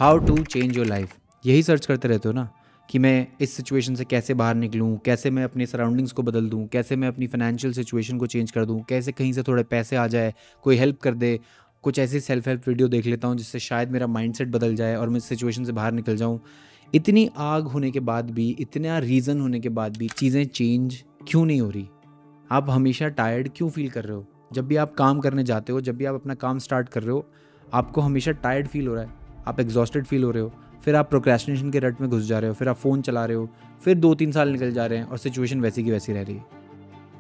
How to change your life, यही search करते रहते हो ना कि मैं इस सिचुएशन से कैसे बाहर निकलूँ, कैसे मैं अपने सराउंडिंग्स को बदल दूँ, कैसे मैं अपनी फाइनेंशियल सिचुएशन को चेंज कर दूँ, कैसे कहीं से थोड़े पैसे आ जाए, कोई हेल्प कर दे, कुछ ऐसी सेल्फ हेल्प वीडियो देख लेता हूँ जिससे शायद मेरा माइंडसेट बदल जाए और मैं इस सिचुएशन से बाहर निकल जाऊँ। इतनी आग होने के बाद भी, इतना रीज़न होने के बाद भी चीज़ें चेंज क्यों नहीं हो रही? आप हमेशा टायर्ड क्यों फील कर रहे हो? जब भी आप काम करने जाते हो, जब भी आप अपना काम स्टार्ट कर रहे हो, आपको हमेशा टायर्ड फील हो रहा है, आप एग्जॉस्टेड फील हो रहे हो, फिर आप प्रोक्रेस्टिनेशन के रट में घुस जा रहे हो, फिर आप फ़ोन चला रहे हो, फिर 2-3 साल निकल जा रहे हैं और सिचुएशन वैसी की वैसी रह रही है।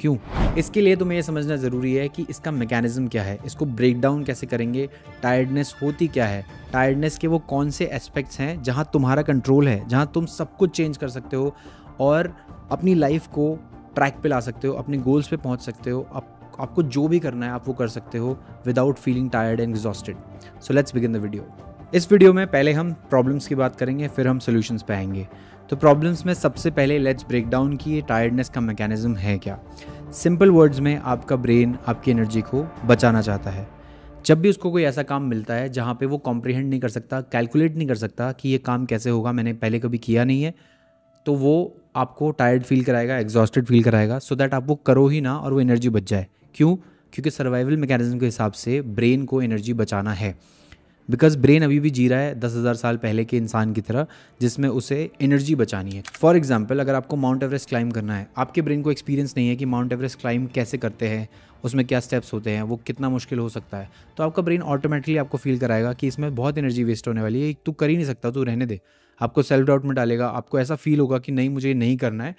क्यों? इसके लिए तुम्हें ये समझना ज़रूरी है कि इसका मैकेनिज़्म क्या है, इसको ब्रेक डाउन कैसे करेंगे, टायर्डनेस होती क्या है, टायर्डनेस के वो कौन से एस्पेक्ट्स हैं जहाँ तुम्हारा कंट्रोल है, जहाँ तुम सब कुछ चेंज कर सकते हो और अपनी लाइफ को ट्रैक पे ला सकते हो, अपने गोल्स पे पहुँच सकते हो। आपको जो भी करना है आप वो कर सकते हो without feeling tired and exhausted. So let's begin the video. इस वीडियो में पहले हम प्रॉब्लम्स की बात करेंगे, फिर हम सॉल्यूशंस पे आएंगे। तो प्रॉब्लम्स में सबसे पहले लेट्स ब्रेक डाउन कि ये टायर्डनेस का मैकेनिज्म है क्या। सिंपल वर्ड्स में आपका ब्रेन आपकी एनर्जी को बचाना चाहता है। जब भी उसको कोई ऐसा काम मिलता है जहाँ पे वो कॉम्प्रिहेंड नहीं कर सकता, कैलकुलेट नहीं कर सकता कि ये काम कैसे होगा, मैंने पहले कभी किया नहीं है, तो वो आपको टायर्ड फील कराएगा, एग्जॉस्टेड फील कराएगा, सो दैट आप वो करो ही ना और वो एनर्जी बच जाए। क्यों? क्योंकि सर्वाइवल मैकेनिज्म के हिसाब से ब्रेन को एनर्जी बचाना है। बिकॉज ब्रेन अभी भी जी रहा है 10,000 साल पहले के इंसान की तरह, जिसमें उसे एनर्जी बचानी है। फॉर एग्जाम्पल, अगर आपको माउंट एवरेस्ट क्लाइंब करना है, आपके ब्रेन को एक्सपीरियंस नहीं है कि माउंट एवरेस्ट क्लाइंब कैसे करते हैं, उसमें क्या स्टेप्स होते हैं, वो कितना मुश्किल हो सकता है, तो आपका ब्रेन ऑटोमेटिकली आपको फील कराएगा कि इसमें बहुत एनर्जी वेस्ट होने वाली है, तू कर ही नहीं सकता, तू रहने दे। आपको सेल्फ डाउट में डालेगा, आपको ऐसा फील होगा कि नहीं मुझे ये नहीं करना है,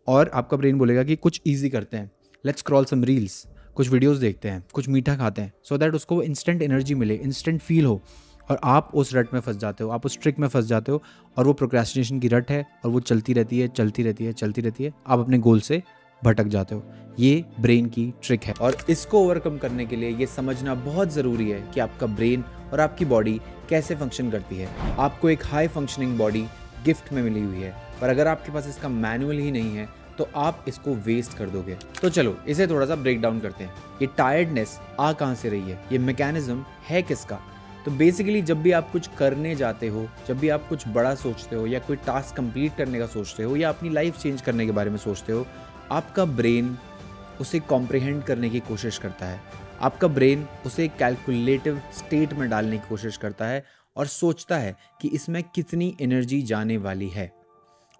और आपका ब्रेन बोलेगा कि कुछ ईजी करते हैं, लेट्स स्क्रॉल सम रील्स, कुछ वीडियोस देखते हैं, कुछ मीठा खाते हैं, सो दैट उसको इंस्टेंट एनर्जी मिले, इंस्टेंट फील हो, और आप उस रट में फंस जाते हो, आप उस ट्रिक में फंस जाते हो, और वो प्रोक्रेस्टिनेशन की रट है और वो चलती रहती है, चलती रहती है, चलती रहती है, आप अपने गोल से भटक जाते हो। ये ब्रेन की ट्रिक है और इसको ओवरकम करने के लिए ये समझना बहुत ज़रूरी है कि आपका ब्रेन और आपकी बॉडी कैसे फंक्शन करती है। आपको एक हाई फंक्शनिंग बॉडी गिफ्ट में मिली हुई है, पर अगर आपके पास इसका मैनुअल ही नहीं है तो आप इसको वेस्ट कर दोगे। तो चलो इसे थोड़ा सा ब्रेक डाउन करते हैं। ये टायर्डनेस आ कहाँ से रही है, ये मैकेनिज्म है किसका? तो बेसिकली जब भी आप कुछ करने जाते हो, जब भी आप कुछ बड़ा सोचते हो या कोई टास्क कंप्लीट करने का सोचते हो या अपनी लाइफ चेंज करने के बारे में सोचते हो, आपका ब्रेन उसे कॉम्प्रिहेंड करने की कोशिश करता है। आपका ब्रेन उसे कैलकुलेटिव स्टेट में डालने की कोशिश करता है और सोचता है कि इसमें कितनी एनर्जी जाने वाली है।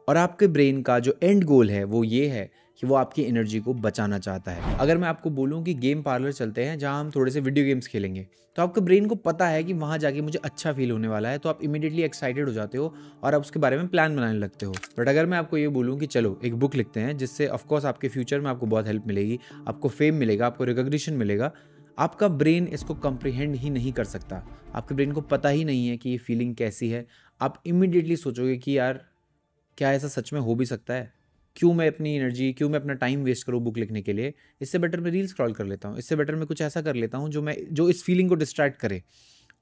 और आपके ब्रेन का जो एंड गोल है वो ये है कि वो आपकी एनर्जी को बचाना चाहता है। अगर मैं आपको बोलूं कि गेम पार्लर चलते हैं जहां हम थोड़े से वीडियो गेम्स खेलेंगे, तो आपके ब्रेन को पता है कि वहां जाके मुझे अच्छा फील होने वाला है, तो आप इमीडिएटली एक्साइटेड हो जाते हो और आप उसके बारे में प्लान बनाने लगते हो। बट अगर मैं आपको ये बोलूँ कि चलो एक बुक लिखते हैं, जिससे ऑफकोर्स आपके फ्यूचर में आपको बहुत हेल्प मिलेगी, आपको फेम मिलेगा, आपको रिकॉग्निशन मिलेगा, आपका ब्रेन इसको कंप्रीहेंड ही नहीं कर सकता। आपके ब्रेन को पता ही नहीं है कि ये फीलिंग कैसी है। आप इमीडिएटली सोचोगे कि यार क्या ऐसा सच में हो भी सकता है? क्यों मैं अपनी एनर्जी, क्यों मैं अपना टाइम वेस्ट करूँ बुक लिखने के लिए? इससे बेटर मैं रील स्क्रॉल कर लेता हूँ, इससे बेटर मैं कुछ ऐसा कर लेता हूँ जो इस फीलिंग को डिस्ट्रैक्ट करे।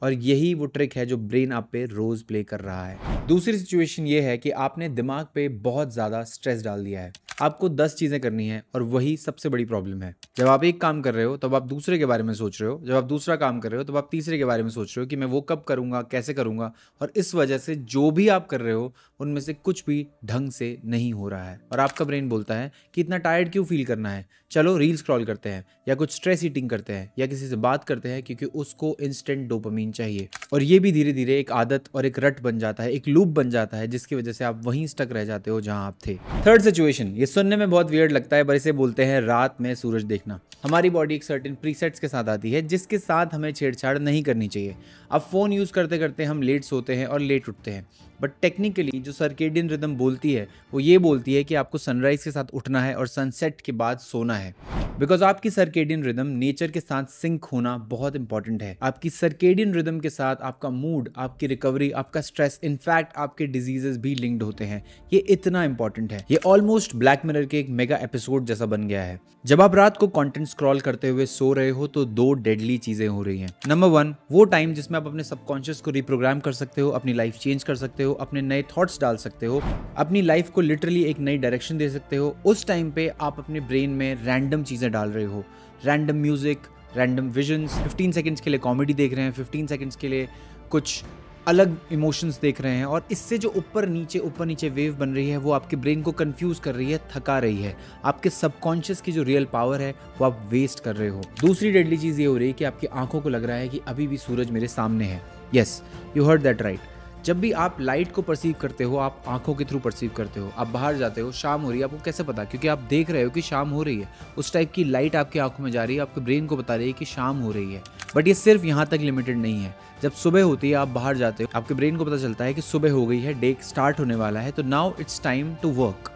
और यही वो ट्रिक है जो ब्रेन आप पे रोज प्ले कर रहा है। दूसरी सिचुएशन ये है कि आपने दिमाग पे बहुत ज़्यादा स्ट्रेस डाल दिया है। आपको 10 चीज़ें करनी है और वही सबसे बड़ी प्रॉब्लम है। जब आप एक काम कर रहे हो तब आप दूसरे के बारे में सोच रहे हो, जब आप दूसरा काम कर रहे हो तब आप तीसरे के बारे में सोच रहे हो कि मैं वो कब करूँगा, कैसे करूँगा, और इस वजह से जो भी आप कर रहे हो उनमें से कुछ भी ढंग से नहीं हो रहा है। और आपका ब्रेन बोलता है कि इतना टायर्ड क्यों फील करना है, चलो रील स्क्रॉल करते हैं या कुछ स्ट्रेस ईटिंग करते हैं या किसी से बात करते हैं, क्योंकि उसको इंस्टेंट डोपामीन चाहिए। और ये भी धीरे धीरे एक आदत और एक रट बन जाता है, एक लूप बन जाता है, जिसकी वजह से आप वहीं स्टक रह जाते हो जहां आप थे। थर्ड सिचुएशन, ये सुनने में बहुत वियर्ड लगता है पर इसे बोलते हैं रात में सूरज देखना। हमारी बॉडी एक सर्टेन प्रीसेट्स के साथ आती है जिसके साथ हमें छेड़छाड़ नहीं करनी चाहिए। अब फोन यूज करते करते हम लेट सोते हैं और लेट उठते हैं, बट टेक्निकली जो सर्केडियन रिदम बोलती है वो ये बोलती है कि आपको सनराइज के साथ उठना है और सनसेट के बाद सोना है। बिकॉज आपकी सर्केडियन रिदम नेचर के साथ सिंक होना बहुत इंपॉर्टेंट है। आपकी सर्केडियन रिदम के साथ आपका मूड, आपकी रिकवरी, आपका स्ट्रेस, इनफैक्ट आपके डिजीजेस भी लिंक्ड होते हैं। ये इतना इंपॉर्टेंट है, ये ऑलमोस्ट ब्लैक मिरर के एक मेगा एपिसोड जैसा बन गया है। जब आप रात को कंटेंट स्क्रॉल करते हुए सो रहे हो तो दो डेडली चीजें हो रही हैं। नंबर 1, वो टाइम जिसमें आप अपने सबकॉन्शियस को रिप्रोग्राम कर सकते हो, अपनी लाइफ चेंज कर सकते हो, अपने नए थॉट्स डाल सकते हो, अपनी लाइफ को लिटरली एक नई डायरेक्शन दे सकते हो। उस टाइम पे आप अपने ब्रेन में रैंडम चीजें डाल रहे हो, random music, random visions. 15 seconds के लिए कॉमेडी देख रहे हैं, 15 सेकंड्स के लिए कुछ अलग इमोशंस देख रहे हैं, और इससे जो ऊपर नीचे वेव बन रही है वो आपके ब्रेन को कंफ्यूज कर रही है, थका रही है। आपके सबकॉन्शियस की जो रियल पावर है वो आप वेस्ट कर रहे हो। दूसरी डेडली चीज़ ये हो रही है कि आपकी आंखों को लग रहा है कि अभी भी सूरज मेरे सामने है। Yes, you heard that right. जब भी आप लाइट को परसीव करते हो, आप आंखों के थ्रू परसीव करते हो। आप बाहर जाते हो, शाम हो रही है, आपको कैसे पता? क्योंकि आप देख रहे हो कि शाम हो रही है। उस टाइप की लाइट आपकी आंखों में जा रही है, आपके ब्रेन को बता रही है कि शाम हो रही है। बट ये सिर्फ यहाँ तक लिमिटेड नहीं है। जब सुबह होती है, आप बाहर जाते हो, आपके ब्रेन को पता चलता है कि सुबह हो गई है, डे स्टार्ट होने वाला है, तो now it's time to work.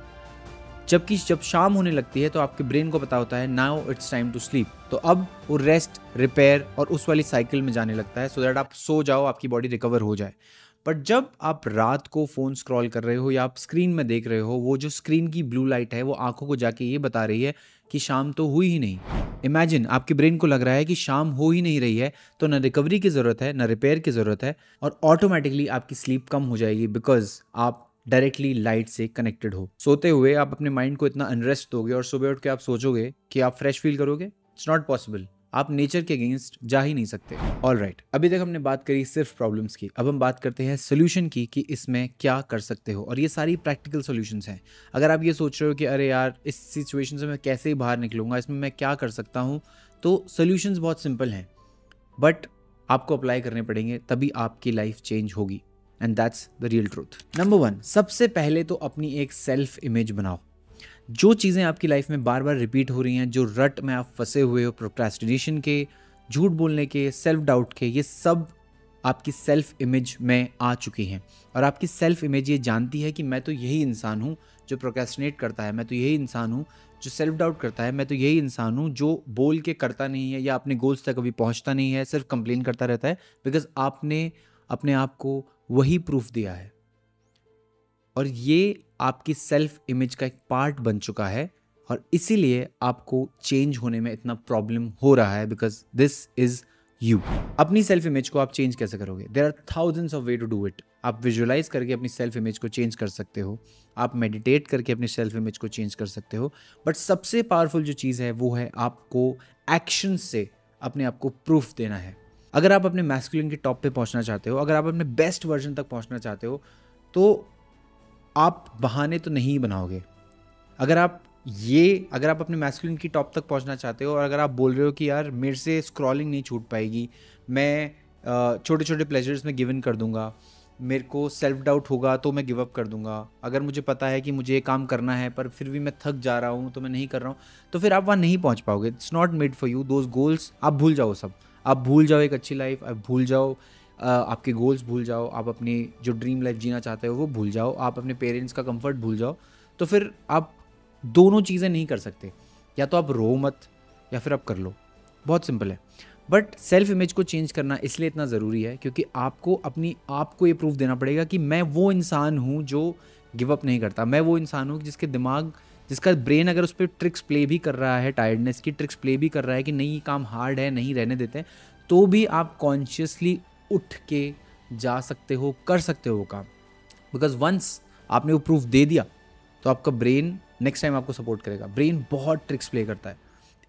जबकि जब शाम होने लगती है तो आपके ब्रेन को पता होता है now it's time to sleep. तो अब वो रेस्ट, रिपेयर और उस वाली साइकिल में जाने लगता है, सो दैट आप सो जाओ, आपकी बॉडी रिकवर हो जाए। बट जब आप रात को फ़ोन स्क्रॉल कर रहे हो या आप स्क्रीन में देख रहे हो, वो जो स्क्रीन की ब्लू लाइट है वो आंखों को जाके ये बता रही है कि शाम तो हुई ही नहीं। इमेजिन, आपके ब्रेन को लग रहा है कि शाम हो ही नहीं रही है, तो ना रिकवरी की ज़रूरत है, ना रिपेयर की ज़रूरत है, और ऑटोमेटिकली आपकी स्लीप कम हो जाएगी, बिकॉज आप डायरेक्टली लाइट से कनेक्टेड हो। सोते हुए आप अपने माइंड को इतना अनरेस्ट दोगे और सुबह उठ के आप सोचोगे कि आप फ्रेश फील करोगे। It's not possible. आप नेचर के अगेंस्ट जा ही नहीं सकते। ऑल राइट, अभी तक हमने बात करी सिर्फ प्रॉब्लम्स की, अब हम बात करते हैं सोल्यूशन की कि इसमें क्या कर सकते हो। और ये सारी प्रैक्टिकल सोल्यूशंस हैं। अगर आप ये सोच रहे हो कि अरे यार, इस सिचुएशन से मैं कैसे बाहर निकलूंगा, इसमें मैं क्या कर सकता हूँ, तो सोल्यूशंस बहुत सिंपल हैं, बट आपको अप्लाई करने पड़ेंगे, तभी आपकी लाइफ चेंज होगी। And that's the real truth. Number 1, सबसे पहले तो अपनी एक सेल्फ इमेज बनाओ। जो चीज़ें आपकी लाइफ में बार बार रिपीट हो रही हैं, जो रट में आप फंसे हुए हो, प्रोक्रेस्टिनेशन के, झूठ बोलने के, सेल्फ डाउट के, ये सब आपकी सेल्फ इमेज में आ चुकी हैं। और आपकी सेल्फ इमेज ये जानती है कि मैं तो यही इंसान हूँ जो प्रोक्रेस्टिनेट करता है, मैं तो यही इंसान हूँ जो सेल्फ डाउट करता है, मैं तो यही इंसान हूँ जो बोल के करता नहीं है या अपने गोल्स तक कभी पहुँचता नहीं है, सिर्फ कंप्लेन करता रहता है, बिकॉज आपने अपने आप को वही प्रूफ दिया है। और ये आपकी सेल्फ इमेज का एक पार्ट बन चुका है, और इसीलिए आपको चेंज होने में इतना प्रॉब्लम हो रहा है, बिकॉज दिस इज यू। अपनी सेल्फ इमेज को आप चेंज कैसे करोगे? There are thousands of way to do it. आप विजुअलाइज करके अपनी सेल्फ इमेज को चेंज कर सकते हो, आप मेडिटेट करके अपनी सेल्फ इमेज को चेंज कर सकते हो, बट सबसे पावरफुल जो चीज़ है वो है आपको एक्शन से अपने आप को प्रूफ देना है। अगर आप अपने मैस्कुलिन के टॉप पे पहुंचना चाहते हो, अगर आप अपने बेस्ट वर्जन तक पहुंचना चाहते हो, तो आप बहाने तो नहीं बनाओगे। अगर आप अपने मैस्कुलिन की टॉप तक पहुंचना चाहते हो, और अगर आप बोल रहे हो कि यार मेरे से स्क्रॉलिंग नहीं छूट पाएगी, मैं छोटे छोटे प्लेजर्स में गिव इन कर दूंगा, मेरे को सेल्फ डाउट होगा तो मैं गिव अप कर दूंगा, अगर मुझे पता है कि मुझे ये काम करना है पर फिर भी मैं थक जा रहा हूँ तो मैं नहीं कर रहा हूँ, तो फिर आप वहाँ नहीं पहुँच पाओगे। It's not made for you. Those goals आप भूल जाओ, सब आप भूल जाओ। एक अच्छी लाइफ आप भूल जाओ, आपके गोल्स भूल जाओ, आप अपनी जो ड्रीम लाइफ जीना चाहते हो वो भूल जाओ, आप अपने पेरेंट्स का कंफर्ट भूल जाओ, तो फिर आप दोनों चीज़ें नहीं कर सकते। या तो आप रो मत या फिर आप कर लो। बहुत सिंपल है। बट सेल्फ इमेज को चेंज करना इसलिए इतना ज़रूरी है क्योंकि आपको अपनी आप को ये प्रूफ देना पड़ेगा कि मैं वो इंसान हूँ जो गिव अप नहीं करता। मैं वो इंसान हूँ जिसका ब्रेन अगर उस पर ट्रिक्स प्ले भी कर रहा है, टायर्डनेस की ट्रिक्स प्ले भी कर रहा है कि नहीं ये काम हार्ड है, नहीं रहने देते हैं, तो भी आप कॉन्शियसली उठ के जा सकते हो, कर सकते हो वो काम। बिकॉज वंस आपने वो प्रूफ दे दिया तो आपका ब्रेन नेक्स्ट टाइम आपको सपोर्ट करेगा। ब्रेन बहुत ट्रिक्स प्ले करता है।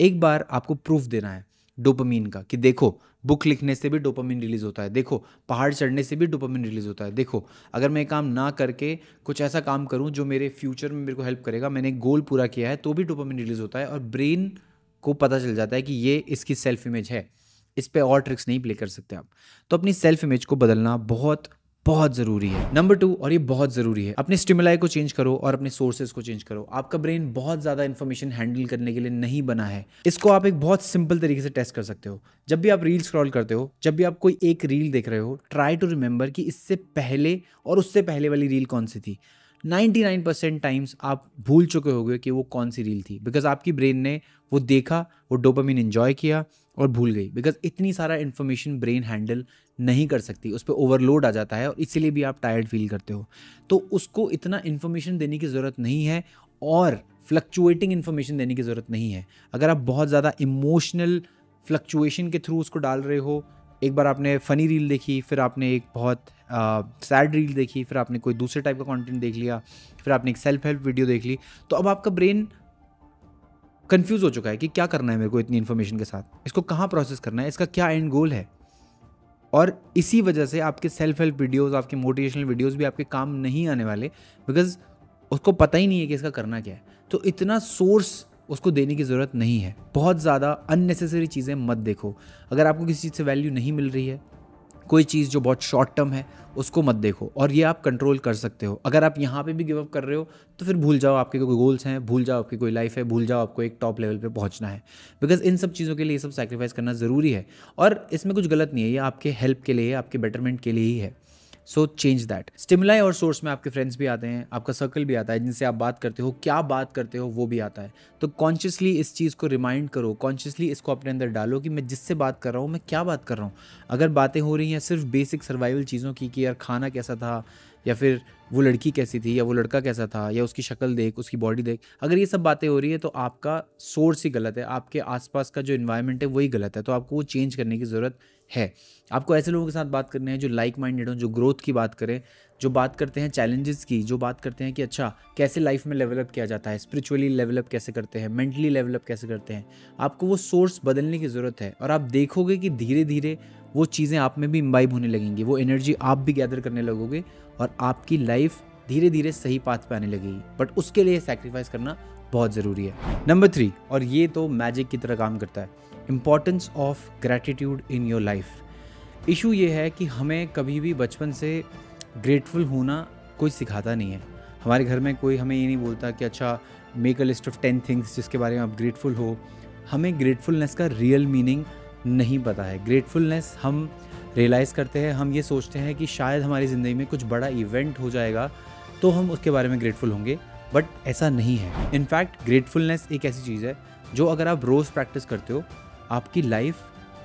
एक बार आपको प्रूफ देना है डोपामीन का कि देखो बुक लिखने से भी डोपामीन रिलीज होता है, देखो पहाड़ चढ़ने से भी डोपामीन रिलीज होता है, देखो अगर मैं काम ना करके कुछ ऐसा काम करूं जो मेरे फ्यूचर में मेरे को हेल्प करेगा, मैंने एक गोल पूरा किया है, तो भी डोपामीन रिलीज होता है। और ब्रेन को पता चल जाता है कि ये इसकी सेल्फ इमेज है, इस पे और ट्रिक्स नहीं प्ले कर सकते आप। तो अपनी सेल्फ इमेज को बदलना बहुत बहुत ज़रूरी है। नंबर 2, और ये बहुत ज़रूरी है, अपने स्टिमुलाई को चेंज करो और अपने सोर्सेज को चेंज करो। आपका ब्रेन बहुत ज़्यादा इन्फॉर्मेशन हैंडल करने के लिए नहीं बना है। इसको आप एक बहुत सिंपल तरीके से टेस्ट कर सकते हो। जब भी आप रील स्क्रॉल करते हो, जब भी आप कोई एक रील देख रहे हो, ट्राई टू रिमेंबर कि इससे पहले और उससे पहले वाली रील कौन सी थी। 99% टाइम्स आप भूल चुके होंगे कि वो कौन सी रील थी, बिकॉज आपकी ब्रेन ने वो देखा, वो डोपामिन एंजॉय किया और भूल गई। बिकॉज इतनी सारा इन्फॉर्मेशन ब्रेन हैंडल नहीं कर सकती, उस पर ओवरलोड आ जाता है और इसीलिए भी आप टायर्ड फील करते हो। तो उसको इतना इन्फॉर्मेशन देने की ज़रूरत नहीं है और फ्लक्चुएटिंग इन्फॉर्मेशन देने की ज़रूरत नहीं है। अगर आप बहुत ज़्यादा इमोशनल फ्लक्चुएशन के थ्रू उसको डाल रहे हो, एक बार आपने फ़नी रील देखी, फिर आपने एक बहुत सैड रील देखी, फिर आपने कोई दूसरे टाइप का कंटेंट देख लिया, फिर आपने एक सेल्फ हेल्प वीडियो देख ली, तो अब आपका ब्रेन कंफ्यूज हो चुका है कि क्या करना है मेरे को इतनी इन्फॉर्मेशन के साथ, इसको कहाँ प्रोसेस करना है, इसका क्या एंड गोल है। और इसी वजह से आपके सेल्फ हेल्प वीडियोस, आपके मोटिवेशनल वीडियोस भी आपके काम नहीं आने वाले, बिकॉज उसको पता ही नहीं है कि इसका करना क्या है। तो इतना सोर्स उसको देने की ज़रूरत नहीं है। बहुत ज़्यादा अननेसेसरी चीज़ें मत देखो। अगर आपको किसी चीज़ से वैल्यू नहीं मिल रही है, कोई चीज़ जो बहुत शॉर्ट टर्म है, उसको मत देखो, और ये आप कंट्रोल कर सकते हो। अगर आप यहाँ पे भी गिव अप कर रहे हो तो फिर भूल जाओ आपके कोई गोल्स हैं, भूल जाओ आपकी कोई लाइफ है, भूल जाओ आपको एक टॉप लेवल पे पहुँचना है, बिकॉज इन सब चीज़ों के लिए ये सब सैक्रिफाइस करना ज़रूरी है। और इसमें कुछ गलत नहीं है, ये आपके हेल्प के लिए, आपके बेटरमेंट के लिए ही है। So change that. स्टिमुलाई और सोर्स में आपके फ्रेंड्स भी आते हैं, आपका सर्कल भी आता है, जिनसे आप बात करते हो, क्या बात करते हो वो भी आता है। तो कॉन्शियसली इस चीज़ को रिमाइंड करो, कॉन्शियसली इसको अपने अंदर डालो कि मैं जिससे बात कर रहा हूँ मैं क्या बात कर रहा हूँ। अगर बातें हो रही हैं सिर्फ बेसिक सर्वाइवल चीज़ों की कि यार खाना कैसा था, या फिर वो लड़की कैसी थी, या वो लड़का कैसा था, या उसकी शक्ल देख, उसकी बॉडी देख, अगर ये सब बातें हो रही है तो आपका सोर्स ही गलत है, आपके आसपास का जो इन्वायरमेंट है वही गलत है। तो आपको वो चेंज करने की ज़रूरत है। आपको ऐसे लोगों के साथ बात करने हैं जो लाइक माइंडेड हो, जो ग्रोथ की बात करें, जो बात करते हैं चैलेंजेस की, जो बात करते हैं कि अच्छा कैसे लाइफ में लेवलअप किया जाता है, स्पिरिचुअली लेवलअप कैसे करते हैं, मेंटली लेवलअप कैसे करते हैं। आपको वो सोर्स बदलने की ज़रूरत है, और आप देखोगे कि धीरे धीरे वो चीज़ें आप में भी इम्बाइब होने लगेंगी, वो एनर्जी आप भी गैदर करने लगोगे, और आपकी लाइफ धीरे धीरे सही पाथ पे आने लगेगी। बट उसके लिए सैक्रिफाइस करना बहुत ज़रूरी है। नंबर 3, और ये तो मैजिक की तरह काम करता है, importance of gratitude in your life. Issue ये है कि हमें कभी भी बचपन से ग्रेटफुल होना कोई सिखाता नहीं है। हमारे घर में कोई हमें ये नहीं बोलता कि अच्छा make a list of 10 things जिसके बारे में आप ग्रेटफुल हो। हमें ग्रेटफुलनेस का रियल मीनिंग नहीं पता है। ग्रेटफुलनेस हम रियलाइज़ करते हैं, हम ये सोचते हैं कि शायद हमारी ज़िंदगी में कुछ बड़ा इवेंट हो जाएगा तो हम उसके बारे में ग्रेटफुल होंगे, बट ऐसा नहीं है। इनफैक्ट ग्रेटफुलनेस एक ऐसी चीज़ है जो अगर आप रोज़ प्रैक्टिस करते हो आपकी लाइफ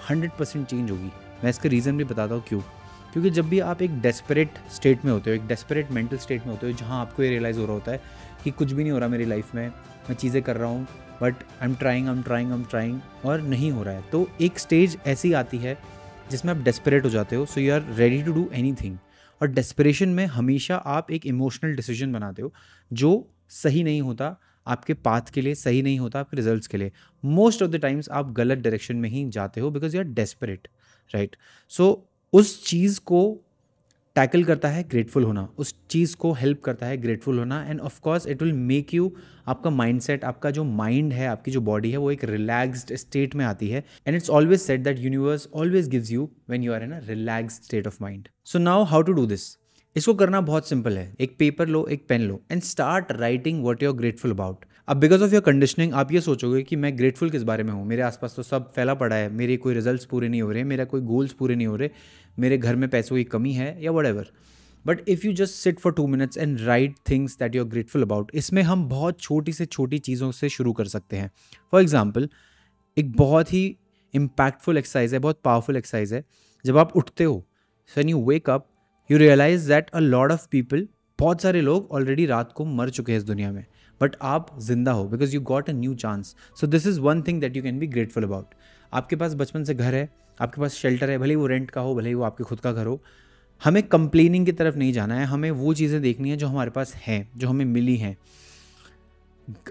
100% चेंज होगी। मैं इसका रीज़न भी बताता हूँ क्यों। क्योंकि जब भी आप एक डेस्परेट स्टेट में होते हो, एक डेस्परेट मेंटल स्टेट में होते हो, जहाँ आपको ये रियलाइज़ हो रहा होता है कि कुछ भी नहीं हो रहा मेरी लाइफ में, मैं चीज़ें कर रहा हूँ बट आई एम ट्राइंग और नहीं हो रहा है, तो एक स्टेज ऐसी आती है जिसमें आप डेस्परेट हो जाते हो। So you are ready to do anything. और डेस्परेशन में हमेशा आप एक इमोशनल डिसीजन बनाते हो जो सही नहीं होता आपके पाथ के लिए, सही नहीं होता आपके रिजल्ट्स के लिए। मोस्ट ऑफ द टाइम्स आप गलत डायरेक्शन में ही जाते हो because you are desperate, right. So उस चीज़ को टैकल करता है ग्रेटफुल होना, उस चीज़ को हेल्प करता है ग्रेटफुल होना, end of course it will make you, आपका माइंडसेट, आपका जो माइंड है, आपकी जो बॉडी है, वो एक रिलैक्स्ड स्टेट में आती है। And it's always said that universe always gives you when you are in a relaxed state of mind. So now how to do this. इसको करना बहुत सिंपल है। एक पेपर लो, एक पेन लो, and start writing what you are grateful about. अब because of your conditioning आप ये सोचोगे कि मैं ग्रेटफुल किस बारे में हूँ, मेरे आसपास तो सब फैला पड़ा है, मेरे कोई रिजल्ट्स पूरे नहीं हो रहे, मेरा कोई गोल्स पूरे नहीं हो रहे, मेरे घर में पैसों की कमी है, या whatever. But if you just sit for 2 minutes and write things that you are grateful about, इसमें हम बहुत छोटी से छोटी चीज़ों से शुरू कर सकते हैं। फॉर एग्जाम्पल, एक बहुत ही इम्पैक्टफुल एक्सरसाइज है, बहुत पावरफुल एक्सरसाइज है। जब आप उठते हो, when you wake up, you realise that a lot of people, बहुत सारे लोग ऑलरेडी रात को मर चुके हैं इस दुनिया में, बट आप जिंदा हो because you got a new chance. So this is one thing that you can be grateful about. आपके पास बचपन से घर है, आपके पास शेल्टर है, भले ही वो रेंट का हो, भले ही वो आपके खुद का घर हो। हमें कंप्लेनिंग की तरफ नहीं जाना है, हमें वो चीज़ें देखनी है जो हमारे पास हैं, जो हमें मिली हैं।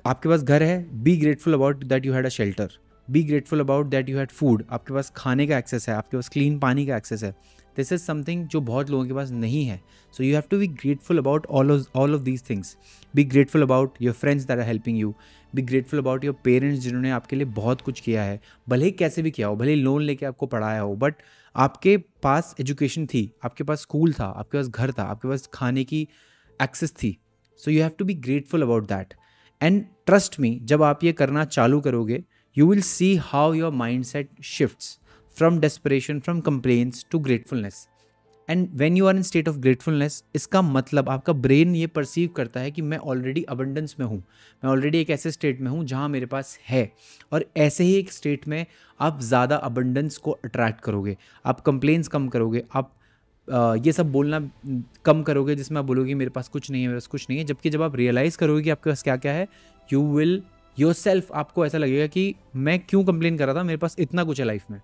आपके पास घर है, B grateful about that you had a shelter, B grateful about that you had food, आपके पास खाने का एक्सेस है, आपके पास क्लीन पानी का एक्सेस है। दिस इज समथिंग जो बहुत लोगों के पास नहीं है। So you have to be grateful about all of these things. Be grateful about your friends that are helping you, be grateful about your parents जिन्होंने आपके लिए बहुत कुछ किया है, भले ही कैसे भी किया हो, भले ही लोन लेके आपको पढ़ाया हो, बट आपके पास एजुकेशन थी, आपके पास स्कूल था, आपके पास घर था, आपके पास खाने की एक्सेस थी। So you have to be grateful about that. And trust me, जब आप ये करना चालू करोगे, you will see how your mindset shifts from desperation, from complaints to gratefulness. And when you are in state of gratefulness, इसका मतलब आपका brain ये परसीव करता है कि मैं ऑलरेडी अबंडेंस में हूँ, मैं ऑलरेडी एक ऐसे स्टेट में हूँ जहाँ मेरे पास है। और ऐसे ही एक स्टेट में आप ज़्यादा अबंडेंस को अट्रैक्ट करोगे, आप कंप्लेंट्स कम करोगे, आप ये सब बोलना कम करोगे जिसमें आप बोलोगे मेरे पास कुछ नहीं है, मेरे पास कुछ नहीं है। जबकि जब आप रियलाइज़ करोगे कि आपके पास क्या क्या है, यू विल योरसेल्फ, आपको ऐसा लगेगा कि मैं क्यों कंप्लेन कर रहा था, मेरे पास इतना कुछ है लाइफ में।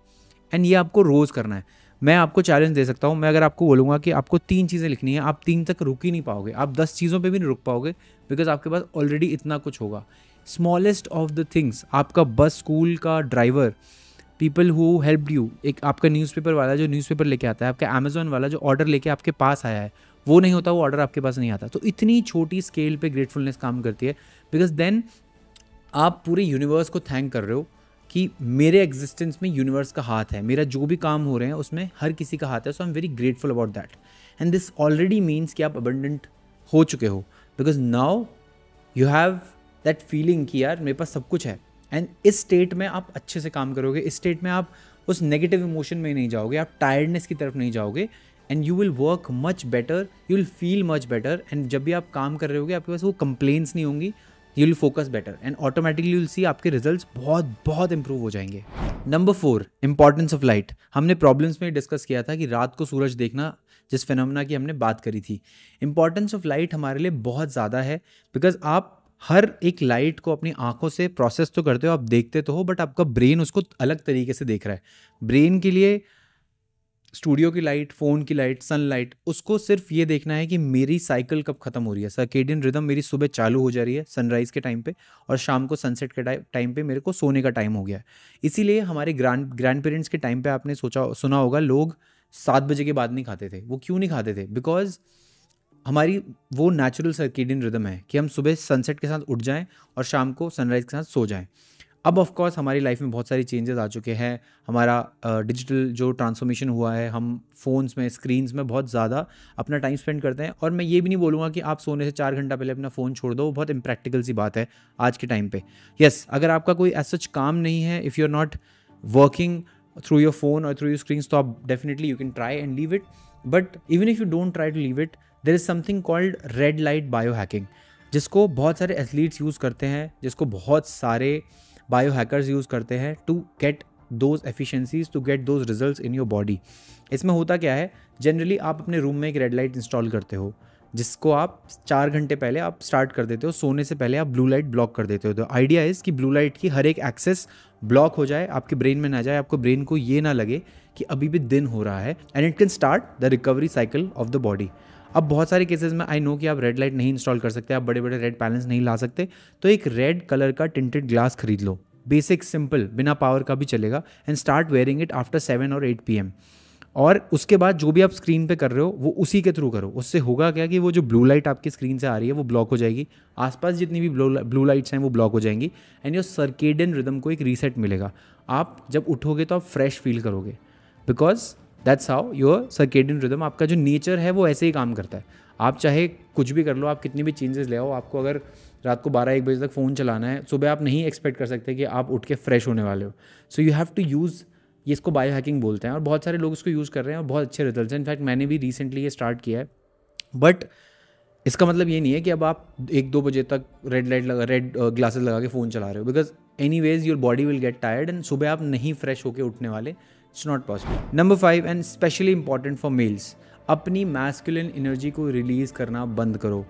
एंड ये आपको रोज़ करना है। मैं आपको चैलेंज दे सकता हूँ, मैं अगर आपको बोलूँगा कि आपको 3 चीज़ें लिखनी है, आप 3 तक रुक ही नहीं पाओगे, आप 10 चीज़ों पे भी नहीं रुक पाओगे, बिकॉज आपके पास ऑलरेडी इतना कुछ होगा। स्मॉलेस्ट ऑफ द थिंग्स, आपका बस, स्कूल का driver people who helped you, एक आपका न्यूज़पेपर वाला जो न्यूज़पेपर लेके आता है, आपका अमेज़ॉन वाला जो ऑर्डर लेके आपके पास आया है, वो नहीं होता, वो ऑर्डर आपके पास नहीं आता। तो इतनी छोटी स्केल पे ग्रेटफुलनेस काम करती है, बिकॉज देन आप पूरे यूनिवर्स को थैंक कर रहे हो कि मेरे एग्जिस्टेंस में यूनिवर्स का हाथ है, मेरा जो भी काम हो रहे हैं उसमें हर किसी का हाथ है। So I am very grateful about that, and this already means कि आप अबंडेंट हो चुके हो, because now you have that feeling कि यार मेरे पास सब कुछ है। एंड इस स्टेट में आप अच्छे से काम करोगे, इस स्टेट में आप उस नेगेटिव इमोशन में नहीं जाओगे, आप टायर्डनेस की तरफ नहीं जाओगे, and you will work much better, you will feel much better. And जब भी आप काम कर रहे होगे आपके पास वो कंप्लेंट्स नहीं होंगी, you will focus better, and automatically you will सी आपके रिजल्ट्स बहुत बहुत इंप्रूव हो जाएंगे। Number 4, importance of light. हमने प्रॉब्लम्स में डिस्कस किया था कि रात को सूरज देखना, जिस फिनोमेना की हमने बात करी थी। इंपॉर्टेंस ऑफ लाइट हमारे लिए बहुत ज़्यादा है, बिकॉज आप हर एक लाइट को अपनी आंखों से प्रोसेस तो करते हो, आप देखते तो हो, बट आपका ब्रेन उसको अलग तरीके से देख रहा है। ब्रेन के लिए स्टूडियो की लाइट, फ़ोन की लाइट, सनलाइट, उसको सिर्फ ये देखना है कि मेरी साइकिल कब खत्म हो रही है, सर्केडियन रिदम मेरी सुबह चालू हो जा रही है सनराइज़ के टाइम पे, और शाम को सनसेट के टाइम पे मेरे को सोने का टाइम हो गया है। इसीलिए हमारे ग्रैंड पेरेंट्स के टाइम पे आपने सुना होगा, लोग 7 बजे के बाद नहीं खाते थे। वो क्यों नहीं खाते थे? बिकॉज हमारी वो नेचुरल सर्केडियन रिदम है कि हम सुबह सनसेट के साथ उठ जाएं और शाम को सनराइज़ के साथ सो जाएं। अब ऑफ कोर्स हमारी लाइफ में बहुत सारी चेंजेस आ चुके हैं, हमारा डिजिटल जो ट्रांसफॉर्मेशन हुआ है, हम फ़ोन्स में, स्क्रीन्स में बहुत ज़्यादा अपना टाइम स्पेंड करते हैं। और मैं ये भी नहीं बोलूँगा कि आप सोने से 4 घंटा पहले अपना फ़ोन छोड़ दो, वो बहुत इम्प्रैक्टिकल सी बात है आज के टाइम पे। यस, अगर आपका कोई एज सच काम नहीं है, if you are not working through your phone और थ्रू योर स्क्रीन्स, तो आप definitely you can try and leave it. But even if you don't try to leave it, there is something called red light bio hacking, जिसको बहुत सारे athletes use करते हैं, जिसको बहुत सारे बायो हैकर्स यूज़ करते हैं to get those efficiencies, to get those results in your body. इसमें होता क्या है, जनरली आप अपने रूम में एक रेड लाइट इंस्टॉल करते हो, जिसको आप 4 घंटे पहले आप स्टार्ट कर देते हो, सोने से पहले आप ब्लू लाइट ब्लॉक कर देते हो। तो आइडिया इज़ कि ब्लू लाइट की हर एक एक्सेस ब्लॉक हो जाए, आपके ब्रेन में ना जाए, आपको ब्रेन को ये ना लगे कि अभी भी दिन हो रहा है, and it can start the recovery cycle of the body. अब बहुत सारे केसेस में आई नो कि आप रेड लाइट नहीं इंस्टॉल कर सकते, आप बड़े बड़े रेड पैनल्स नहीं ला सकते, तो एक रेड कलर का टिंटेड ग्लास खरीद लो, बेसिक सिंपल, बिना पावर का भी चलेगा, and start wearing it after 7 और 8 PM। और उसके बाद जो भी आप स्क्रीन पे कर रहे हो वो उसी के थ्रू करो। उससे होगा क्या कि वो जो ब्लू लाइट आपकी स्क्रीन से आ रही है वो ब्लॉक हो जाएगी, आसपास जितनी भी ब्लू लाइट्स हैं वो ब्लॉक हो जाएंगी, एंड योर सर्केडियन रिदम को एक रीसेट मिलेगा। आप जब उठोगे तो आप फ्रेश फील करोगे, because that's how your circadian rhythm, आपका जो नेचर है वो ऐसे ही काम करता है। आप चाहे कुछ भी कर लो, आप कितनी भी चेंजेस ले आओ, आपको अगर रात को 12-1 बजे तक फ़ोन चलाना है, सुबह आप नहीं एक्सपेक्ट कर सकते कि आप उठ के फ्रेश होने वाले हो। So you have to use, ये इसको बायो हैकिंग बोलते हैं, और बहुत सारे लोग इसको यूज़ कर रहे हैं और बहुत अच्छे रिजल्ट्स हैं। इनफैक्ट मैंने भी रिसेंटली ये स्टार्ट किया है। बट इसका मतलब ये नहीं है कि अब आप 1-2 बजे तक रेड ग्लासेस लगा के फ़ोन चला रहे हो, because any ways your body will get tired, and सुबह आप नहीं फ्रेश होकर उठने वाले। It's not possible. Number 5 and specially important for mails, अपनी मैस्कुलिन एनर्जी को रिलीज़ करना बंद करो।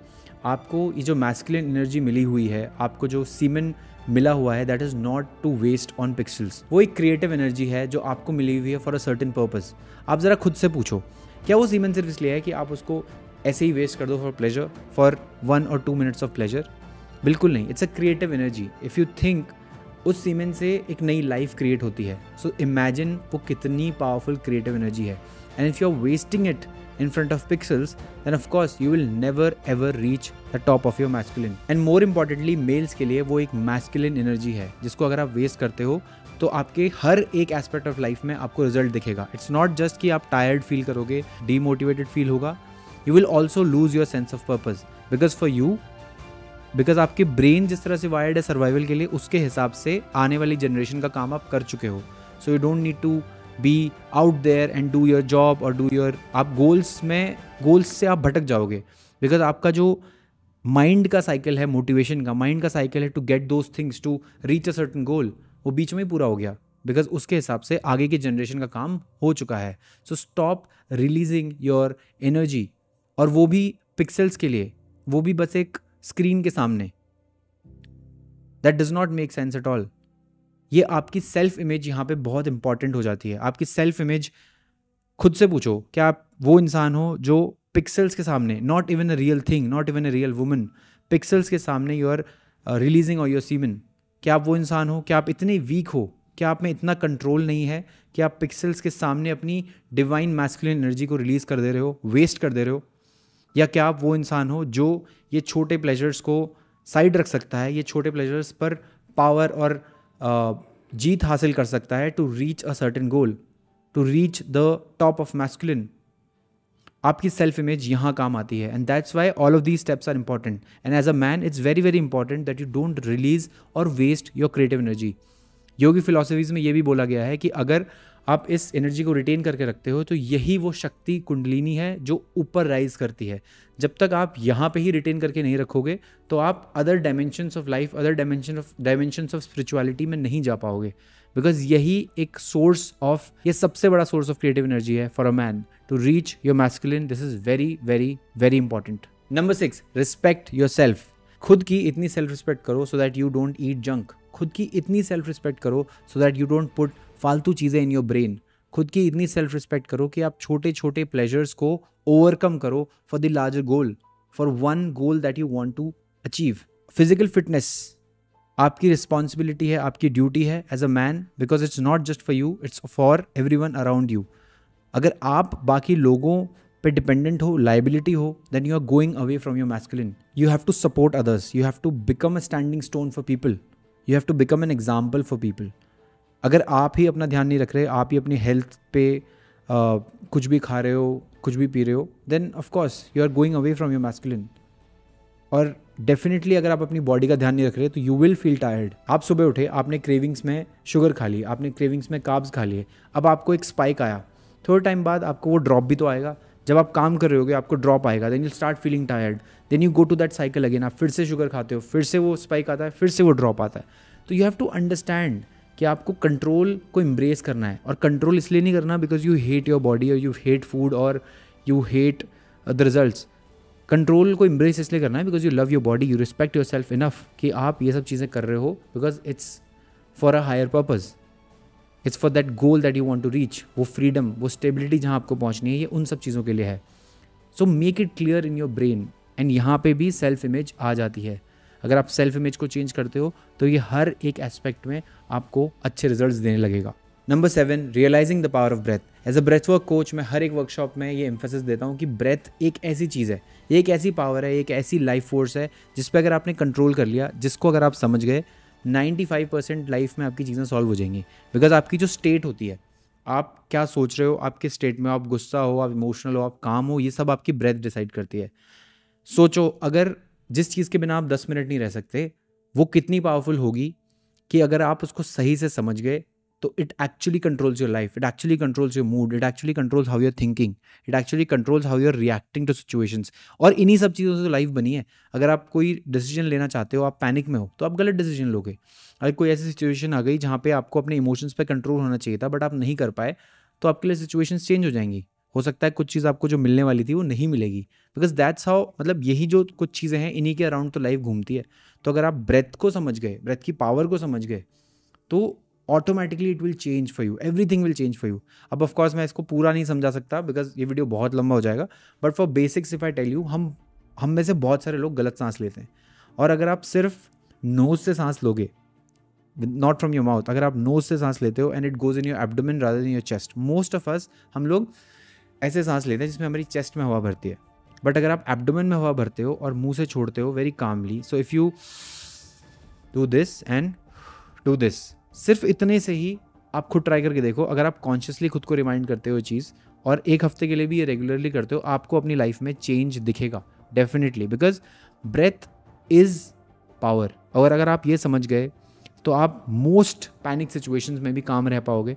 आपको ये जो मैस्कुलिन एनर्जी मिली हुई है, आपको जो सीमेन मिला हुआ है, that is not to waste on pixels. वो एक क्रिएटिव एनर्जी है जो आपको मिली हुई है फॉर अ सर्टेन पर्पस। आप ज़रा खुद से पूछो, क्या वो सीमेन सिर्फ इसलिए है कि आप उसको ऐसे ही वेस्ट कर दो फॉर प्लेजर, फॉर 1 और 2 मिनट्स ऑफ प्लेजर? बिल्कुल नहीं। It's a creative energy. If you think, उस सीमेन से एक नई लाइफ क्रिएट होती है। सो इमेजिन वो कितनी पावरफुल क्रिएटिव एनर्जी है, and if you are wasting it in front of pixels, then of course you will never ever reach the top of your masculine. And more importantly, males के लिए वो एक masculine energy है जिसको अगर आप waste करते हो तो आपके हर एक एस्पेक्ट ऑफ लाइफ में आपको रिजल्ट दिखेगा। इट्स नॉट जस्ट कि आप टायर्ड फील करोगे, डीमोटिवेटेड फील होगा, you will also lose your sense of purpose, because आपके ब्रेन जिस तरह से वायर्ड है सर्वाइवल के लिए, उसके हिसाब से आने वाली जनरेशन का काम आप कर चुके हो। So you don't need to be out there and do your job और डू योर, आप गोल्स से आप भटक जाओगे, बिकॉज आपका जो माइंड का साइकिल है, मोटिवेशन का, माइंड का साइकिल है to get those things, to reach a certain goal, वो बीच में ही पूरा हो गया, बिकॉज उसके हिसाब से आगे की जनरेशन का काम हो चुका है। So stop releasing your energy, और वो भी पिक्सल्स के लिए, वो भी बस एक स्क्रीन के सामने। That does not make sense at all. ये आपकी सेल्फ इमेज यहाँ पे बहुत इंपॉर्टेंट हो जाती है। आपकी सेल्फ इमेज, खुद से पूछो, क्या आप वो इंसान हो जो पिक्सल्स के सामने, not even a real thing, not even a real woman, pixels के सामने यू आर रिलीजिंग और योर सीमेन? क्या आप वो इंसान हो? क्या आप इतने वीक हो क्या आप में इतना कंट्रोल नहीं है कि आप पिक्सल्स के सामने अपनी डिवाइन मैस्कुलिन एनर्जी को रिलीज़ कर दे रहे हो, वेस्ट कर दे रहे हो? या क्या आप वो इंसान हो जो ये छोटे प्लेजर्स को साइड रख सकता है, ये छोटे प्लेजर्स पर पावर और जीत हासिल कर सकता है to reach a certain goal, to reach the top of masculine? आपकी सेल्फ इमेज यहाँ काम आती है, and that's why all of these steps are important. And as a man it's very very important that you don't release or waste your creative energy. योगी philosophies में ये भी बोला गया है कि अगर आप इस एनर्जी को रिटेन करके रखते हो तो यही वो शक्ति कुंडलिनी है जो ऊपर राइज करती है. जब तक आप यहाँ पे ही रिटेन करके नहीं रखोगे तो आप other dimensions of life, other dimensions of spirituality में नहीं जा पाओगे. बिकॉज यही एक सोर्स ऑफ, ये सबसे बड़ा सोर्स ऑफ क्रिएटिव एनर्जी है for a man to reach your masculine. This is very very very important. Number 6, respect your self. खुद की इतनी सेल्फ रिस्पेक्ट करो so that you don't eat junk. खुद की इतनी सेल्फ रिस्पेक्ट करो so that you don't put फालतू चीज़ें इन योर ब्रेन. खुद की इतनी सेल्फ रिस्पेक्ट करो कि आप छोटे छोटे प्लेजर्स को ओवरकम करो for the larger goal, for one goal that you want to achieve. Physical fitness आपकी रिस्पॉन्सिबिलिटी है, आपकी ड्यूटी है as a man, because it's not just for you, it's for everyone around you. अगर आप बाकी लोगों पे डिपेंडेंट हो, लाइबिलिटी हो, then you are going away from your masculine. You have to support others, you have to become a standing stone for people, you have to become an example for people. अगर आप ही अपना ध्यान नहीं रख रहे, आप ही अपनी हेल्थ पे कुछ भी खा रहे हो, कुछ भी पी रहे हो, then of course you are going away from your masculine. और डेफिनेटली अगर आप अपनी बॉडी का ध्यान नहीं रख रहे तो यू विल फील टायर्ड. आप सुबह उठे, आपने क्रेविंग्स में शुगर खा ली, आपने क्रेविंग्स में कार्ब्स खा लिए, अब आपको एक स्पाइक आया, थोड़े टाइम बाद आपको वो ड्रॉप भी तो आएगा. जब आप काम कर रहे होगे आपको ड्रॉप आएगा, then you start feeling tired, then you go to that cycle again. आप फिर से शुगर खाते हो, फिर से वो स्पाइक आता है, फिर से वो ड्रॉप आता है. तो यू हैव टू अंडरस्टैंड कि आपको कंट्रोल को एम्ब्रेस करना है. और कंट्रोल इसलिए नहीं करना because you hate your body और यू हेट फूड और you hate the results. Control को एम्ब्रेस इसलिए करना है because you love your body, you respect your self enough कि आप ये सब चीज़ें कर रहे हो because it's for a higher purpose, it's for that goal that you want to reach. वो फ्रीडम, वो स्टेबिलिटी जहाँ आपको पहुँचनी है, ये उन सब चीज़ों के लिए है. So make it clear in your brain. And यहाँ पे भी सेल्फ इमेज आ जाती है. अगर आप सेल्फ इमेज को चेंज करते हो तो ये हर एक एस्पेक्ट में आपको अच्छे रिजल्ट्स देने लगेगा. Number 7, realising the power of breath. As a breath work coach मैं हर एक वर्कशॉप में ये एम्फेसिस देता हूँ कि ब्रेथ एक ऐसी चीज़ है, ये एक ऐसी पावर है, एक ऐसी लाइफ फोर्स है जिस पर अगर आपने कंट्रोल कर लिया, जिसको अगर आप समझ गए, 95% लाइफ में आपकी चीज़ें सॉल्व हो जाएंगी. बिकॉज आपकी जो स्टेट होती है, आप क्या सोच रहे हो, आपके स्टेट में आप गुस्सा हो, आप इमोशनल हो, आप काम हो, ये सब आपकी ब्रेथ डिसाइड करती है. सोचो, अगर जिस चीज़ के बिना आप 10 मिनट नहीं रह सकते, वो कितनी पावरफुल होगी कि अगर आप उसको सही से समझ गए तो it actually controls your life, it actually controls your mood, it actually controls how you are thinking, it actually controls how you are reacting to situations. और इन्हीं सब चीज़ों से तो लाइफ बनी है. अगर आप कोई डिसीजन लेना चाहते हो, आप पैनिक में हो, तो आप गलत डिसीजन लोगे. अगर कोई ऐसी सिचुएशन आ गई जहाँ पे आपको अपने इमोशंस पे कंट्रोल होना चाहिए था बट आप नहीं कर पाए, तो आपके लिए सिचुएशंस चेंज हो जाएंगी. हो सकता है कुछ चीज़ आपको जो मिलने वाली थी वो नहीं मिलेगी. बिकॉज दैट्स हाउ, मतलब यही जो कुछ चीज़ें हैं, इन्हीं के अराउंड तो लाइफ घूमती है. तो अगर आप ब्रेथ को समझ गए, ब्रेथ की पावर को समझ गए, तो automatically it will change for you, everything will change for you. अब ऑफकोर्स मैं इसको पूरा नहीं समझा सकता बिकॉज ये वीडियो बहुत लंबा हो जाएगा, but for basics if I tell you, हम में से बहुत सारे लोग गलत सांस लेते हैं. और अगर आप सिर्फ नोज से सांस लोगे, नॉट फ्रॉम योर माउथ, अगर आप नोज से सांस लेते हो and it goes in your abdomen rather than your chest. Most of us, हम लोग ऐसे सांस लेते हैं जिसमें हमारी चेस्ट में हवा भरती है. बट अगर आप एब्डोमेन में हवा भरते हो और मुंह से छोड़ते हो very calmly, so if you do this and do this, सिर्फ इतने से ही आप खुद ट्राई करके देखो. अगर आप कॉन्शियसली खुद को रिमाइंड करते हो चीज़ और एक हफ्ते के लिए भी ये रेगुलरली करते हो, आपको अपनी लाइफ में चेंज दिखेगा definitely. Because breath is power. और अगर आप ये समझ गए तो आप मोस्ट पैनिक सिचुएशंस में भी काम रह पाओगे.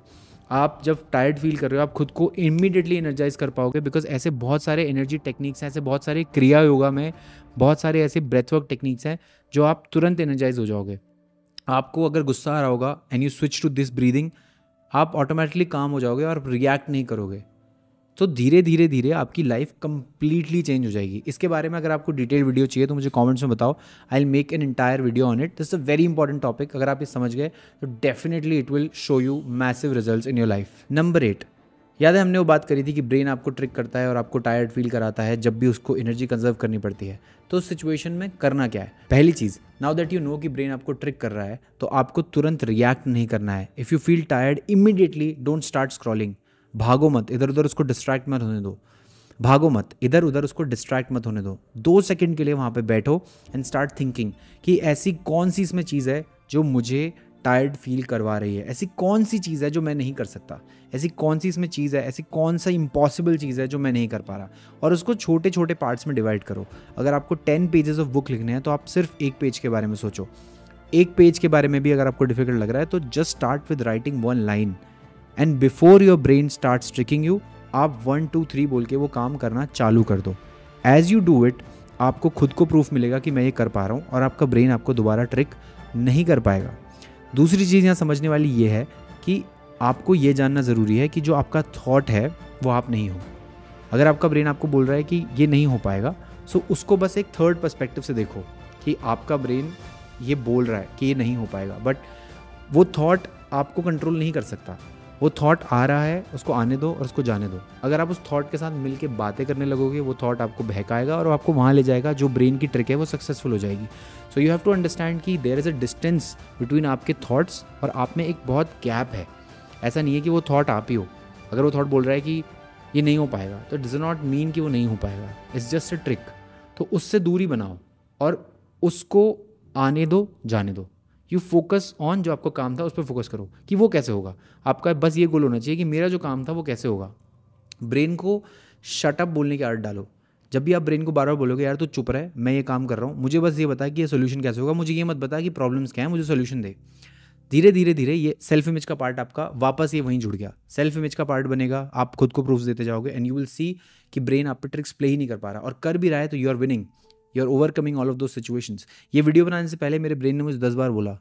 आप जब टायर्ड फील कर रहे हो, आप खुद को इमीडिएटली एनर्जाइज कर पाओगे. बिकॉज ऐसे बहुत सारे एनर्जी टेक्निक्स हैं, ऐसे बहुत सारे क्रिया योगा में बहुत सारे ऐसे ब्रेथवर्क टेक्निक्स हैं जो आप तुरंत एनर्जाइज हो जाओगे. आपको अगर गुस्सा आ रहा होगा and you switch to this breathing, आप ऑटोमेटिकली काम हो जाओगे और रिएक्ट नहीं करोगे. तो धीरे धीरे धीरे आपकी लाइफ कंप्लीटली चेंज हो जाएगी. इसके बारे में अगर आपको डिटेल वीडियो चाहिए तो मुझे कमेंट्स में बताओ. I will make an entire video on it. This is a very important topic. अगर आप ये समझ गए तो definitely it will show you massive results in your life. Number 8, याद है हमने वो बात करी थी कि ब्रेन आपको ट्रिक करता है और आपको टायर्ड फील कराता है जब भी उसको एनर्जी कंजर्व करनी पड़ती है। तो उस सिचुएशन में करना क्या है? पहली चीज़, नाउ दैट यू नो कि ब्रेन आपको ट्रिक कर रहा है तो आपको तुरंत रिएक्ट नहीं करना है। If you feel tired immediately don't start scrolling. भागो मत, इधर उधर उसको डिस्ट्रैक्ट मत होने दो। भागो मत, इधर उधर उसको डिस्ट्रैक्ट मत होने दो। 2 सेकंड के लिए वहाँ पे बैठो एंड स्टार्ट थिंकिंग कि ऐसी कौन सी इसमें चीज़ है जो मुझे टायर्ड फील करवा रही है। ऐसी कौन सी चीज़ है जो मैं नहीं कर सकता, ऐसी कौन सी इसमें चीज़ है, ऐसी कौन सा इम्पॉसिबल चीज़ है जो मैं नहीं कर पा रहा। और उसको छोटे छोटे पार्ट्स में डिवाइड करो। अगर आपको 10 पेजेस ऑफ बुक लिखने हैं तो आप सिर्फ एक पेज के बारे में सोचो। एक पेज के बारे में भी अगर आपको डिफिकल्ट लग रहा है तो just start with writing 1 line and before your brain start tricking you, आप 1 2 3 बोल के वो काम करना चालू कर दो। एज यू डू इट आपको खुद को प्रूफ मिलेगा कि मैं ये कर पा रहा हूँ और आपका ब्रेन आपको दोबारा ट्रिक नहीं कर पाएगा। दूसरी चीज़ यहाँ समझने वाली ये है कि आपको ये जानना ज़रूरी है कि जो आपका थॉट है वो आप नहीं हो। अगर आपका ब्रेन आपको बोल रहा है कि ये नहीं हो पाएगा, सो उसको बस एक थर्ड पर्सपेक्टिव से देखो कि आपका ब्रेन ये बोल रहा है कि ये नहीं हो पाएगा, बट वो थॉट आपको कंट्रोल नहीं कर सकता। वो थॉट आ रहा है, उसको आने दो और उसको जाने दो। अगर आप उस थॉट के साथ मिल के बातें करने लगोगे, वो थॉट आपको बहकाएगा और आपको वहाँ ले जाएगा जो ब्रेन की ट्रिक है वो सक्सेसफुल हो जाएगी। So you have to understand कि there is a distance between आपके थॉट्स और आप में एक बहुत गैप है। ऐसा नहीं है कि वो थॉट आप ही हो। अगर वो थॉट बोल रहा है कि ये नहीं हो पाएगा तो इट डज नॉट मीन कि वो नहीं हो पाएगा, इट्स जस्ट अ ट्रिक। तो उससे दूरी बनाओ और उसको आने दो, जाने दो। यू फोकस ऑन जो आपको काम था उस पर फोकस करो कि वो कैसे होगा। आपका बस ये गोल होना चाहिए कि मेरा जो काम था वो कैसे होगा। ब्रेन को शट अप बोलने की आदत डालो। जब भी आप ब्रेन को बार बार बोलोगे यार तू चुप रहे, मैं ये काम कर रहा हूँ, मुझे बस ये बता कि ये सोल्यूशन कैसे होगा, मुझे ये मत बता कि प्रॉब्लम्स क्या है, मुझे सोल्यूशन दे। धीरे धीरे धीरे ये सेल्फ इमेज का पार्ट आपका वापस ये वहीं जुड़ गया। सेल्फ इमेज का पार्ट बनेगा, आप खुद को प्रूफ देते जाओगे एंड यू विल सी कि ब्रेन आप पे ट्रिक्स प्ले ही नहीं कर पा रहा, और कर भी रहा है तो you are winning, you are overcoming all of those situations. ये वीडियो बनाने से पहले मेरे ब्रेन ने मुझे 10 बार बोला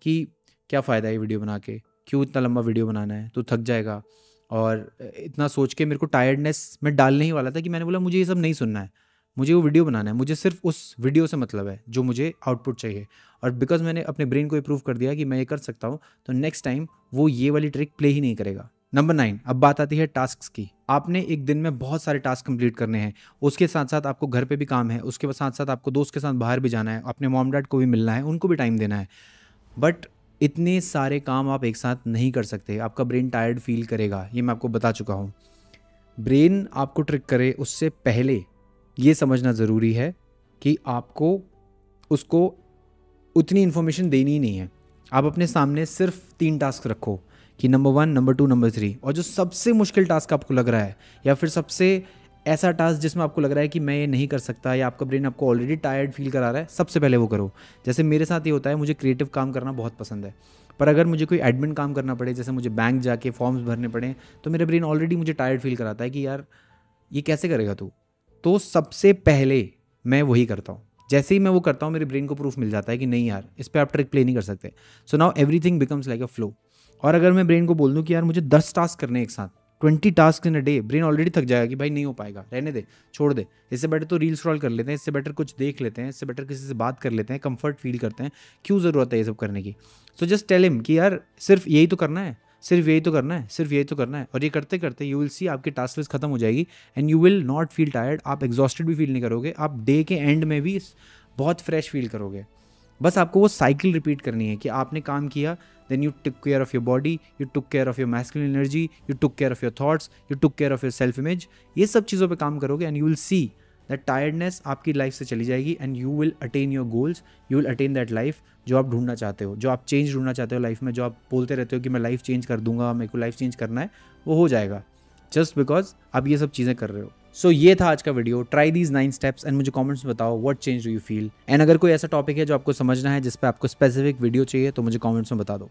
कि क्या फ़ायदा है ये वीडियो बना के, क्यों इतना लंबा वीडियो बनाना है, तू थक जाएगा। और इतना सोच के मेरे को टायर्डनेस में डालने ही वाला था कि मैंने बोला मुझे ये सब नहीं सुनना है, मुझे वो वीडियो बनाना है, मुझे सिर्फ उस वीडियो से मतलब है जो मुझे आउटपुट चाहिए। और बिकॉज मैंने अपने ब्रेन को ये प्रूव कर दिया कि मैं ये कर सकता हूँ, तो नेक्स्ट टाइम वो ये वाली ट्रिक प्ले ही नहीं करेगा। नंबर 9, अब बात आती है टास्क्स की। आपने एक दिन में बहुत सारे टास्क कंप्लीट करने हैं, उसके साथ साथ आपको घर पे भी काम है, उसके साथ साथ आपको दोस्त के साथ बाहर भी जाना है, अपने मॉम डैड को भी मिलना है, उनको भी टाइम देना है। बट इतने सारे काम आप एक साथ नहीं कर सकते, आपका ब्रेन टायर्ड फील करेगा, ये मैं आपको बता चुका हूँ। ब्रेन आपको ट्रिक करे उससे पहले ये समझना ज़रूरी है कि आपको उसको उतनी इन्फॉर्मेशन देनी ही नहीं है। आप अपने सामने सिर्फ 3 टास्क रखो कि नंबर 1, नंबर 2, नंबर 3, और जो सबसे मुश्किल टास्क आपको लग रहा है या फिर सबसे ऐसा टास्क जिसमें आपको लग रहा है कि मैं ये नहीं कर सकता या आपका ब्रेन आपको ऑलरेडी टायर्ड फील करा रहा है, सबसे पहले वो करो। जैसे मेरे साथ ये होता है, मुझे क्रिएटिव काम करना बहुत पसंद है, पर अगर मुझे कोई एडमिन काम करना पड़े, जैसे मुझे बैंक जाके फॉर्म्स भरने पड़े, तो मेरा ब्रेन ऑलरेडी मुझे टायर्ड फील कराता है कि यार ये कैसे करेगा तू। तो सबसे पहले मैं वही करता हूँ। जैसे ही मैं वो करता हूँ मेरे ब्रेन को प्रूफ मिल जाता है कि नहीं यार इस पर आप ट्रिक प्ले नहीं कर सकते। So now everything becomes like a flow. और अगर मैं ब्रेन को बोल दूँ कि यार मुझे 10 टास्क करने एक साथ, 20 task in a day, brain already थक जाएगा कि भाई नहीं हो पाएगा, रहने दे, छोड़ दे, इससे बेटर तो रील स्क्रॉल कर लेते हैं, इससे बेटर कुछ देख लेते हैं, इससे बेटर किसी से बात कर लेते हैं, कंफर्ट फील करते हैं, क्यों ज़रूरत है ये सब करने की। सो जस्ट टेल हिम कि यार सिर्फ यही तो करना है, सिर्फ यही तो करना है, सिर्फ यही तो करना है। और ये करते करते यू विल सी आपकी टास्क लिस्ट खत्म हो जाएगी and you will not feel tired. आप एग्जॉस्टेड भी फील नहीं करोगे, आप डे के एंड में भी बहुत फ्रेश फील करोगे। बस आपको वो साइकिल रिपीट करनी है कि आपने काम किया, then you took care of your body, you took care of your masculine energy, you took care of your thoughts, you took care of your self image. ये सब चीज़ों पे काम करोगे and you will see that tiredness आपकी life से चली जाएगी and you will attain your goals, you will attain that life जो आप ढूंढना चाहते हो, जो आप चेंज ढूंढना चाहते हो लाइफ में, जो आप बोलते रहते हो कि मैं लाइफ चेंज कर दूंगा, मेरे को लाइफ चेंज करना है, वो हो जाएगा जस्ट बिकॉज आप ये सब चीज़ें कर रहे हो। सो ये था आज का video. Try these 9 steps and मुझे कमेंट्स में बताओ what change do you feel. And अगर कोई ऐसा टॉपिक है जो आपको समझना है, जिस पे आपको स्पेसिफिक वीडियो चाहिए, तो मुझे कमेंट्स में बता दो।